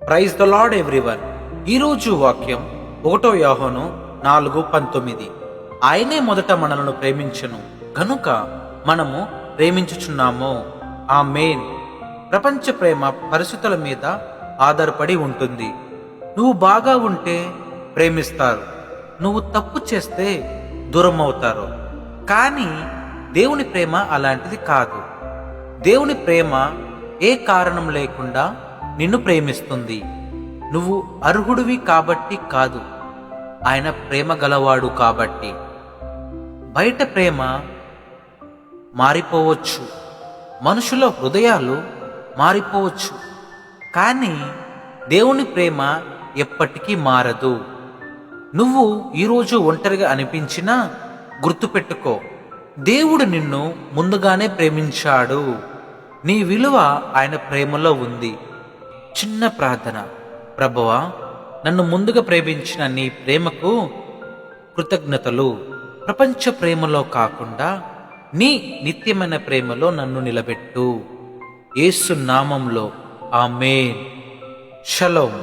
Praise the lord everyone. ఈరోజు వాక్యం 1 యోహాను 4:19. ఆయనే మొదట మనలను ప్రేమించెను గనుక మనము ప్రేమించుచున్నాము. ఆమేన్. ప్రపంచ ప్రేమ పరిస్థితుల మీద ఆధారపడి ఉంటుంది. నువ్వు బాగా ఉంటే ప్రేమిస్తారు, నువ్వు తప్పు చేస్తే దూరం అవుతారు. కానీ దేవుని ప్రేమ అలాంటిది కాదు. దేవుని ప్రేమ ఏ కారణం లేకుండా నిన్ను ప్రేమిస్తుంది. నువ్వు అర్హుడివి కాబట్టి కాదు, ఆయన ప్రేమ గలవాడు కాబట్టి. బయట ప్రేమ మారిపోవచ్చు, మనుషుల హృదయాలు మారిపోవచ్చు, కానీ దేవుని ప్రేమ ఎప్పటికీ మారదు. నువ్వు ఈరోజు ఒంటరిగా అనిపించినా గుర్తుపెట్టుకో, దేవుడు నిన్ను ముందుగానే ప్రేమించాడు. నీ విలువ ఆయన ప్రేమలో ఉంది. చిన్న ప్రార్థన. ప్రభువా, నన్ను ముందుగా ప్రేమించిన నీ ప్రేమకు కృతజ్ఞతలు. ప్రపంచ ప్రేమలో కాకుండా నీ నిత్యమైన ప్రేమలో నన్ను నిలబెట్టు. యేసు నామంలో ఆమేన్. షలోమ్.